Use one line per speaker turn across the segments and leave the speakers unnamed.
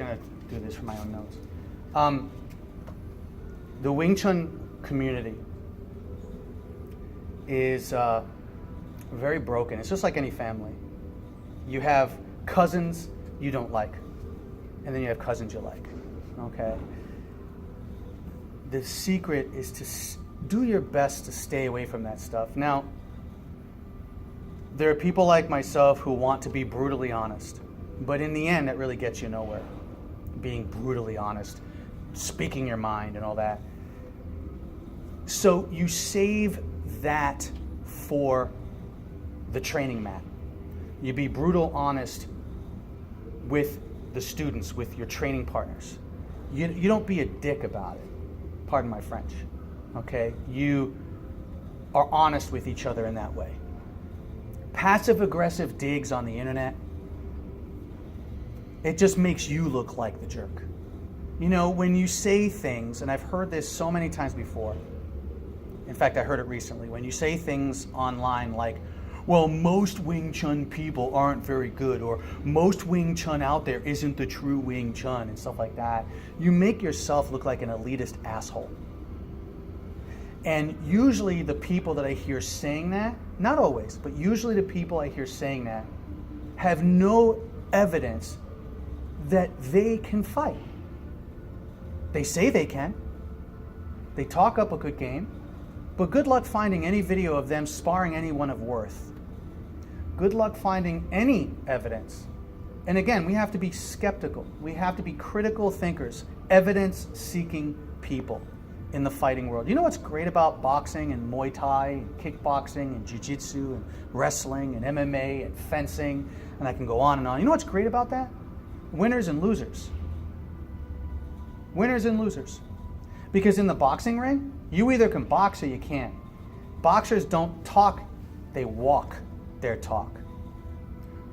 going to do this for my own notes. The Wing Chun community is very broken. It's just like any family. You have cousins you don't like, and then you have cousins you like, okay? The secret is to do your best to stay away from that stuff. Now, there are people like myself who want to be brutally honest, but in the end, that really gets you nowhere. Being brutally honest, speaking your mind and all that. So you save that for the training mat. You be brutal honest with the students, with your training partners. You don't be a dick about it. Pardon my French. Okay? You are honest with each other in that way. Passive-aggressive digs on the internet, it just makes you look like the jerk. You know, when you say things, and I've heard this so many times before. In fact, I heard it recently. When you say things online like, well, most Wing Chun people aren't very good, or most Wing Chun out there isn't the true Wing Chun, and stuff like that, you make yourself look like an elitist asshole. And usually the people that I hear saying that, not always, but usually the people I hear saying that have no evidence that they can fight. They say they can. They talk up a good game, but good luck finding any video of them sparring anyone of worth. Good luck finding any evidence. And again, we have to be skeptical. We have to be critical thinkers, evidence-seeking people in the fighting world. You know what's great about boxing and Muay Thai and kickboxing and jiu-jitsu and wrestling and MMA and fencing, and I can go on and on. You know what's great about that? Winners and losers. Winners and losers. Because in the boxing ring, you either can box or you can't. Boxers don't talk, they walk their talk.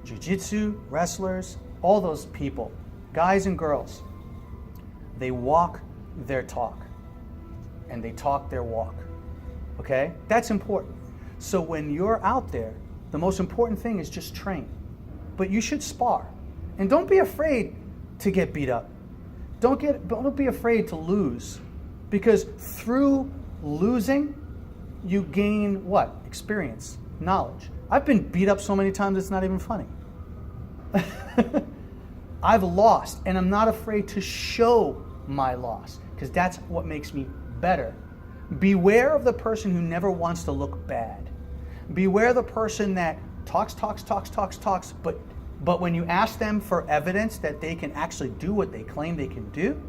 Jiu-jitsu, wrestlers, all those people, guys and girls, they walk their talk and they talk their walk. Okay? That's important. So when you're out there, the most important thing is just train. But you should spar. And don't be afraid to get beat up. Don't be afraid to lose. Because through losing, you gain what? Experience, knowledge. I've been beat up so many times it's not even funny. I've lost, and I'm not afraid to show my loss, because that's what makes me better. Beware of the person who never wants to look bad. Beware the person that talks, but when you ask them for evidence that they can actually do what they claim they can do,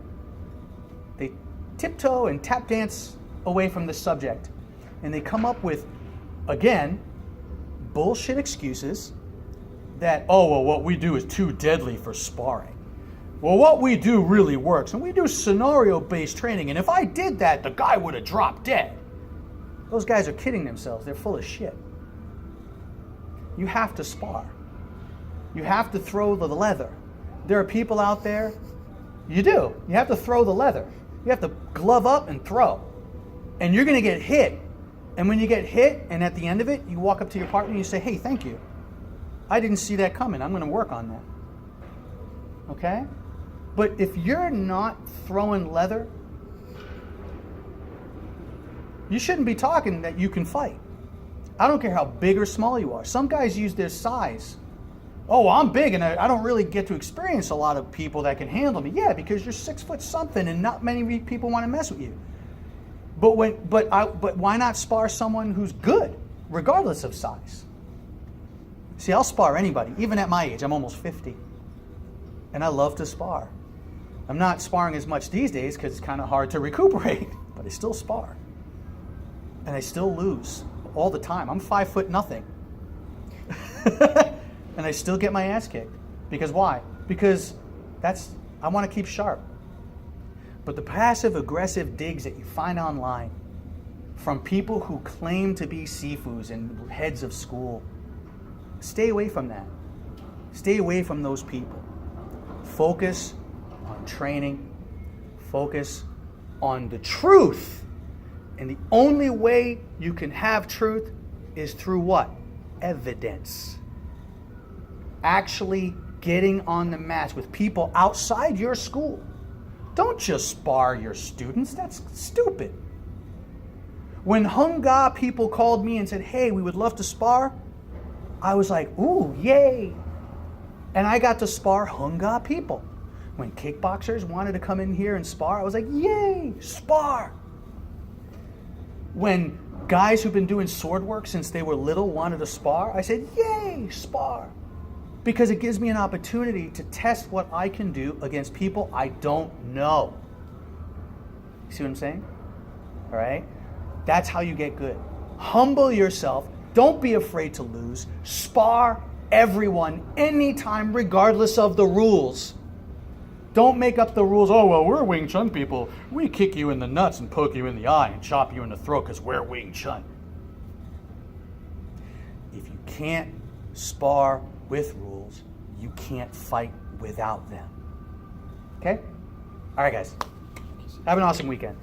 they tiptoe and tap dance away from the subject. And they come up with, again, bullshit excuses that, oh, well, what we do is too deadly for sparring. Well, what we do really works, and we do scenario-based training, and if I did that, the guy would have dropped dead. Those guys are kidding themselves. They're full of shit. You have to spar. You have to throw the leather. There are people out there, you do. You have to throw the leather. You have to glove up and throw. And you're going to get hit. And when you get hit, and at the end of it, you walk up to your partner and you say, hey, thank you. I didn't see that coming. I'm going to work on that. Okay? But if you're not throwing leather, you shouldn't be talking that you can fight. I don't care how big or small you are. Some guys use their size. Oh, I'm big and I don't really get to experience a lot of people that can handle me. Yeah, because you're 6 foot something and not many people want to mess with you. But why not spar someone who's good, regardless of size? See, I'll spar anybody, even at my age. I'm almost 50. And I love to spar. I'm not sparring as much these days because it's kind of hard to recuperate, but I still spar. And I still lose all the time. I'm 5 foot nothing. And I still get my ass kicked. Because why? Because I want to keep sharp. But the passive-aggressive digs that you find online from people who claim to be sifus and heads of school, stay away from that. Stay away from those people. Focus on training. Focus on the truth. And the only way you can have truth is through what? Evidence. Actually getting on the mats with people outside your school. Don't just spar your students. That's stupid. When Hung Ga people called me and said, hey, we would love to spar, I was like, ooh, yay. And I got to spar Hung Ga people. When kickboxers wanted to come in here and spar, I was like, yay, spar. When guys who've been doing sword work since they were little wanted to spar, I said, yay, spar. Because it gives me an opportunity to test what I can do against people I don't know. You see what I'm saying? All right? That's how you get good. Humble yourself. Don't be afraid to lose. Spar everyone, anytime, regardless of the rules. Don't make up the rules. Oh, well, we're Wing Chun people. We kick you in the nuts and poke you in the eye and chop you in the throat because we're Wing Chun. If you can't spar with rules, you can't fight without them. Okay? All right, guys. Have an awesome weekend.